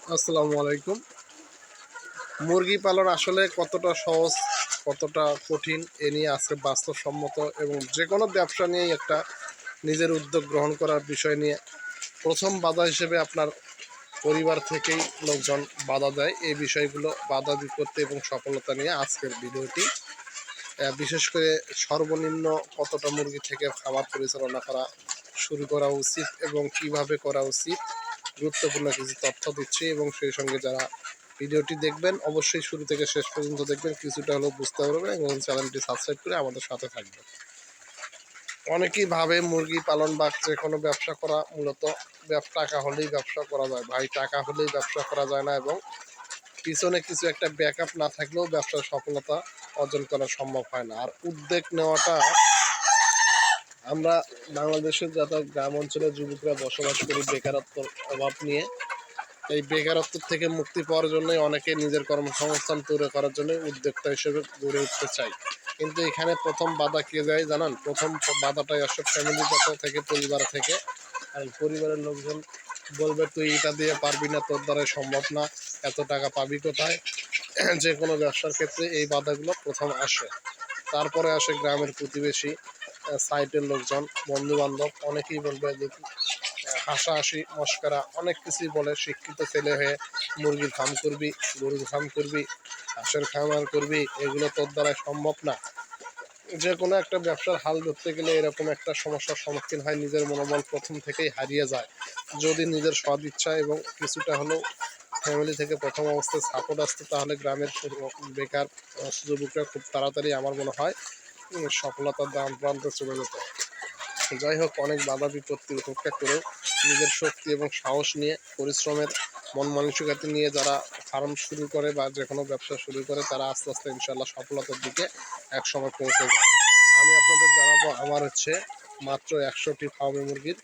আসসালামু আলাইকুম। মুরগি পালন আসলে কতটা সহজ, কতটা কঠিন এ নিয়ে আজকে বাস্তবসম্মত এবং যেকোনো ব্যবসা নিয়েই একটা নিজের উদ্যোগ গ্রহণ করার বিষয় নিয়ে প্রথম বাধা হিসেবে আপনার পরিবার থেকেই লোকজন বাধা দেয়। এই বিষয়গুলো বাধা করতে এবং সফলতা নিয়ে আজকের ভিডিওটি। বিশেষ করে সর্বনিম্ন কতটা মুরগি থেকে খাবার পরিচালনা করা শুরু করা উচিত এবং কিভাবে করা উচিত, গুরুত্বপূর্ণ কিছু তথ্য দিচ্ছি এবং সেই সঙ্গে যারা ভিডিওটি দেখবেন অবশ্যই শুরু থেকে শেষ পর্যন্ত দেখবেন, কিছুটা হলেও বুঝতে পারবেন এবং চ্যানেলটি সাবস্ক্রাইব করে আমাদের সাথে থাকবেন। অনেকেই ভাবে মুরগি পালন বা যে কোনো ব্যবসা করা মূলত টাকা হলেই ব্যবসা করা যায়। ভাই, টাকা হলেই ব্যবসা করা যায় না এবং পিছনে কিছু একটা ব্যাকআপ না থাকলেও ব্যবসার সফলতা অর্জন করা সম্ভব হয় না। আর উদ্যোগ নেওয়াটা, আমরা বাংলাদেশের যারা গ্রাম অঞ্চলের যুবকরা বসবাস করি বেকারত্বর অভাব নিয়ে, এই বেকারত্ব থেকে মুক্তি পাওয়ার জন্যই অনেকে নিজের কর্মসংস্থান তৈরি করার জন্য উদ্যোক্তা হিসেবে গড়ে উঠতে চায়। কিন্তু এখানে প্রথম বাধা কে যায় জানান? প্রথম বাধাটাই আসলে ফ্যামিলিগত থেকে, পরিবার থেকে। আর পরিবারের লোকজন বলবে তুই এটা দিয়ে পারবি না, তোর দ্বারা সম্ভব না, এত টাকা পাবি কোথায়। যে কোনো ব্যবসার ক্ষেত্রে এই বাধাগুলো প্রথম আসে। তারপরে আসে গ্রামের প্রতিবেশী, সাইটের লোকজন, বন্ধু বান্ধব। অনেকেই বলবে যে হাসাহাসি মস্করা অনেক কিছুই বলে, শিক্ষিত ছেলে হয়ে মুরগির ফার্ম করবি, গরুর ফার্ম করবি, হাঁসের খামার করবি, এগুলো তোর দ্বারা সম্ভব না। যে কোনো একটা ব্যবসার হাল ধরতে গেলে এরকম একটা সমস্যার সম্মুখীন হয়, নিজের মনোবল প্রথম থেকেই হারিয়ে যায়। যদি নিজের সদ ইচ্ছা এবং কিছুটা হলেও ফ্যামিলি থেকে প্রথম অবস্থায় সাপোর্ট আসতো, তাহলে গ্রামের বেকার যুবকরা খুব তাড়াতাড়ি আমার মনে হয় সফলতার দ্বার প্রান্তে চলে যেত। যাই হোক, অনেক বাধা বিপত্তি উপেক্ষা করেও নিজের শক্তি এবং সাহস নিয়ে, পরিশ্রমের মন মানসিকতা নিয়ে যারা ফার্ম শুরু করে বা যে কোনো ব্যবসা শুরু করে, তারা আস্তে আস্তে ইনশাল্লাহ সফলতার দিকে একসময় পৌঁছে যায়। আমি আপনাদের জানাবো আমার মাত্র 100টি ফার্মে মুরগির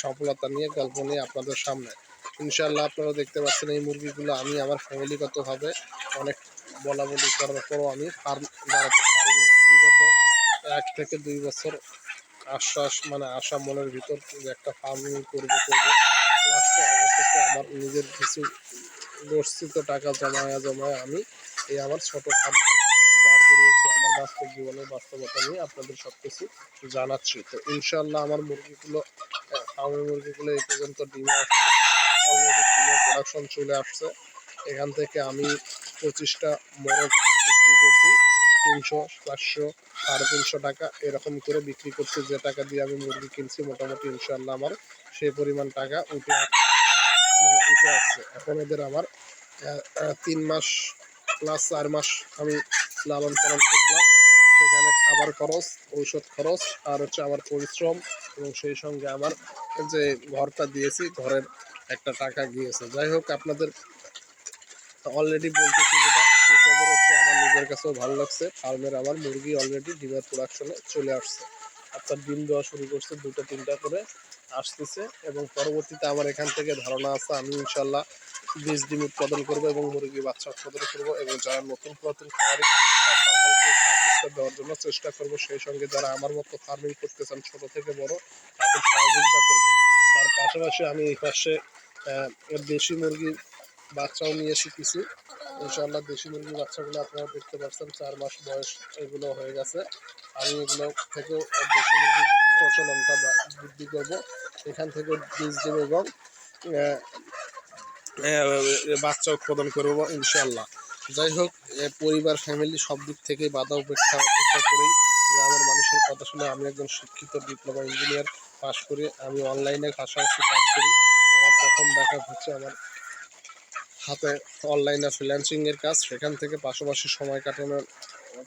সফলতা নিয়ে, গল্প নিয়ে আপনাদের সামনে। ইনশাল্লাহ আপনারা দেখতে পাচ্ছেন এই মুরগিগুলো আমি আমার ফ্যামিলিগতভাবে অনেক বলা বলি করার পরও আমি ফার্ম দাঁড়াতে পারিনি। বিগত 1 থেকে 2 বছর আশ্বাস আশা মনের ভিতর যে একটা ফার্মিং করবো। লাস্টে অবশেষে আমার নিজের কিছু গচ্ছিত টাকা জমায় আমি এই আমার ছোট ফার্মটি দাঁড় করিয়েছি। আমার বাস্তব জীবনের বাস্তবতা নিয়ে আপনাদের সব কিছু জানাচ্ছি। তো ইনশাল্লাহ আমার মুরগিগুলো, ফার্মের মুরগিগুলো এই পর্যন্ত ডিমে আসছে, অলরেডি ডিমের প্রোডাকশন চলে আসছে। এখান থেকে আমি 25টা মোরগ বিক্রি করছি 300, 400, 350 টাকা এরকম করে বিক্রি করছি। যে টাকা দিয়ে আমি মুরগি কিনছি মোটামুটি ইনশাল্লাহ আমার সেই পরিমাণ টাকা উঠে আসছে। এখন এদের আমার 3 মাস প্লাস 4 মাস আমি লালন পালন করলাম। সেখানে খাবার খরচ, ঔষধ খরচ, আর আমার পরিশ্রম এবং সেই সঙ্গে আমার যে ঘরটা দিয়েছি, ঘরের একটা টাকা গিয়েছে। যাই হোক, আপনাদের অলরেডি বলতেছি যেটা সুখবর আমার নিজের কাছেও ভালো লাগছে। ফার্মের আমার মুরগি অলরেডি ডিমের প্রোডাকশনে চলে আসছে, অর্থাৎ ডিম দেওয়া শুরু করছে, 2টা 3টা করে আসতেছে। এবং পরবর্তীতে আমার এখান থেকে ধারণা আছে আমি ইনশাল্লাহ বীজ ডিম উৎপাদন করবো এবং মুরগি বাচ্চা উৎপাদন করবো এবং যারা নতুন পুরাতন খামারি সকলকে সার্ভিসটা দেওয়ার জন্য চেষ্টা করব। সেই সঙ্গে যারা আমার মতো ফার্মিং করতে চান ছোট থেকে বড়, তাদের সহযোগিতা করবো। তার পাশাপাশি আমি এই পাশে দেশি মুরগির বাচ্চাও নিয়েছি কিছু। ইনশাআল্লাহ দেশি মুরগির বাচ্চাগুলো আপনারা দেখতে পাচ্ছেন 4 মাস বয়স এগুলো হয়ে গেছে। আমি এগুলো থেকেও দেশি মুরগির প্রচলনটা বৃদ্ধি করব। এখান থেকে বীজ ডিম এবং বাচ্চা উৎপাদন করব ইনশাআল্লাহ। যাই হোক, পরিবার ফ্যামিলি সব দিক থেকে বাধা উপেক্ষা করেই গ্রামের মানুষের কথা শুনে আমি একজন শিক্ষিত ডিপ্লোমা ইঞ্জিনিয়ার পাশ করে আমি অনলাইনে পাশাপাশি কাজ করি। আমার প্রথম ব্যাকআপ হচ্ছে আমার হাতে অনলাইনে ফ্রিল্যান্সিংয়ের কাজ। সেখান থেকে পাশাপাশি সময় কাটানোর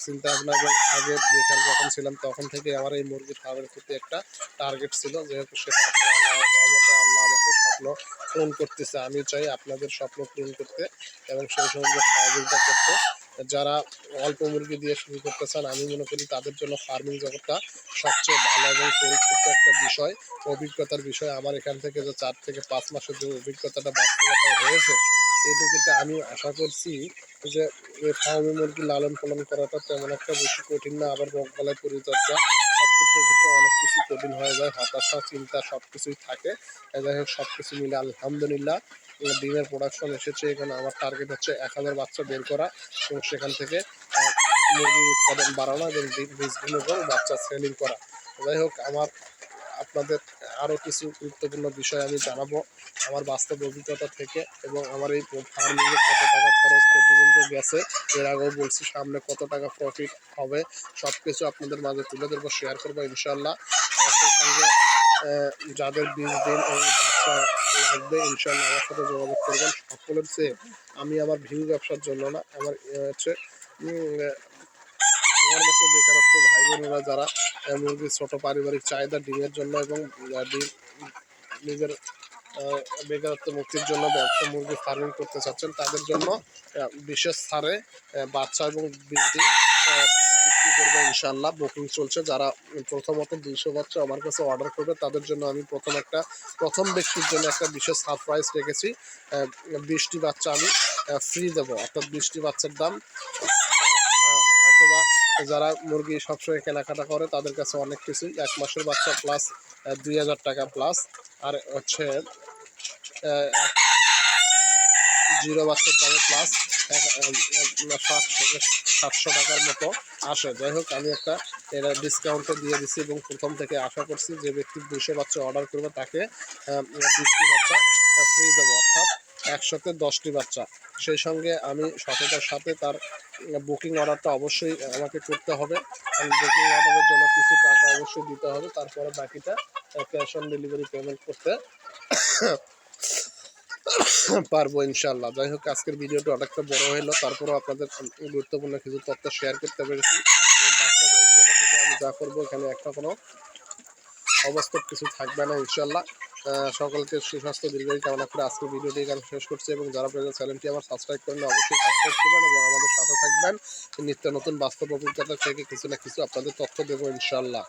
চিন্তা ভাবনা এবং আগে বেকার যখন ছিলাম তখন থেকে আমার এই মুরগির ফার্মের প্রতি একটা টার্গেট ছিল। যেহেতু সেটা আপনার রহমতে আল্লাহ আমাকে স্বপ্ন পূরণ করতেছে, আমি চাই আপনাদের স্বপ্ন পূরণ করতে এবং সেই সঙ্গে সহযোগিতা করতে। যারা অল্প মুরগি দিয়ে শুরু করতে চান, আমি মনে করি তাদের জন্য ফার্মিং জগৎটা সবচেয়ে ভালো এবং পরীক্ষিত একটা বিষয়, অভিজ্ঞতার বিষয়। আমার এখান থেকে যে 4 থেকে 5 মাসের যে অভিজ্ঞতাটা বাস্তবতা হয়েছে, এটুকুতে আমি আশা করছি যে ফার্মে মুরগি লালন পালন করাটা তেমন একটা বেশি কঠিন না। আবার রোগবালাই পরিচর্যা সবকিছুর ভিতরে অনেক কিছু কঠিন হয়ে যায়, হতাশা চিন্তা সব কিছুই থাকে। যাই হোক, সব কিছু মিলে আলহামদুলিল্লাহ ডিমের প্রোডাকশন এসেছে। এখানে আমার টার্গেট হচ্ছে 1000 বাচ্চা বের করা এবং সেখান থেকে মুরগির উৎপাদন বাড়ানো এবং বীজগুলো এবং বাচ্চা সেলিং করা। যাই হোক, আপনাদের আরও কিছু গুরুত্বপূর্ণ বিষয় আমি জানাবো আমার বাস্তব অভিজ্ঞতা থেকে এবং আমার এই ফার্মিংয়ে কত টাকা খরচ পর্যন্ত গেছে, এর আগেও বলছি সামনে কত টাকা প্রফিট হবে, সব কিছু আপনাদের মাঝে তুলে ধরবো, শেয়ার করবো ইনশাল্লাহ। সেই সঙ্গে যাদের বীজ ডিম এবং বাচ্চা লাগবে ইনশাল্লাহ আমার সাথে যোগাযোগ করবেন। সকলের চেয়ে আমি আমার ভিউ ব্যবসার জন্য না, আমার হচ্ছে আমার মতো বেকারত্ব ভাই বোনেরা যারা মুরগির ছোটো পারিবারিক চাহিদা ডিমের জন্য এবং ডিম নিজের বেকারত্ব মুক্তির জন্য ব্যবসা মুরগি ফার্মিং করতে চাচ্ছেন, তাদের জন্য বিশেষ ছাড়ে বাচ্চা এবং বীজ ডিম বিক্রি করবে ইনশাল্লাহ। বুকিং চলছে। যারা প্রথমত 200 বাচ্চা আমার কাছে অর্ডার করবে তাদের জন্য আমি প্রথম ব্যক্তির জন্য একটা বিশেষ সারপ্রাইজ রেখেছি। 20টি বাচ্চা আমি ফ্রি দেবো, অর্থাৎ 20টি বাচ্চার দাম হয়তোবা যারা মুরগি সবসময় কেনাকাটা করে তাদের কাছে অনেক কিছুই, 1 মাসের বাচ্চা প্লাস 2000 টাকা প্লাস, আর হচ্ছে 0 বাচ্চার দামে প্লাস 700 টাকার মতো আসে। যাই হোক, আমি একটা এটা ডিসকাউন্টে দিয়ে দিচ্ছি এবং প্রথম থেকে আশা করছি যে ব্যক্তি 200 বাচ্চা অর্ডার করবে তাকে 20টি বাচ্চা ফ্রি দেবো, অর্থাৎ 100-তে 10টি বাচ্চা। সেই সঙ্গে আমি সততার সাথে তার বুকিং অর্ডারটা অবশ্যই আমাকে করতে হবে। বুকিং অর্ডারের জন্য কিছু টাকা অবশ্যই দিতে হবে, তারপরে বাকিটা ক্যাশ অন ডেলিভারি পেমেন্ট করতে পারবো ইনশাল্লাহ। যাই হোক, আজকের ভিডিওটা অনেকটা বড় হলো, তারপরেও আপনাদের গুরুত্বপূর্ণ কিছু তথ্য শেয়ার করতে পেরেছি এবং বাস্তব অভিজ্ঞতা থেকে আমি যা করবো এখানে একটা কোনো অবাস্তব কিছু থাকবে না ইনশাল্লাহ। সকলকে সুস্বাস্থ্য দীর্ঘায়ু কামনা করে আজকের ভিডিওটি এখানে শেষ করছি এবং যারা আপনাদের চ্যানেলটি আমার সাবস্ক্রাইব করেন অবশ্যই সাবস্ক্রাইব করবেন এবং আমাদের সাথে থাকবেন। নিত্য নতুন বাস্তব অভিজ্ঞতা থেকে কিছু না কিছু আপনাদের তথ্য দেবো ইনশাল্লাহ।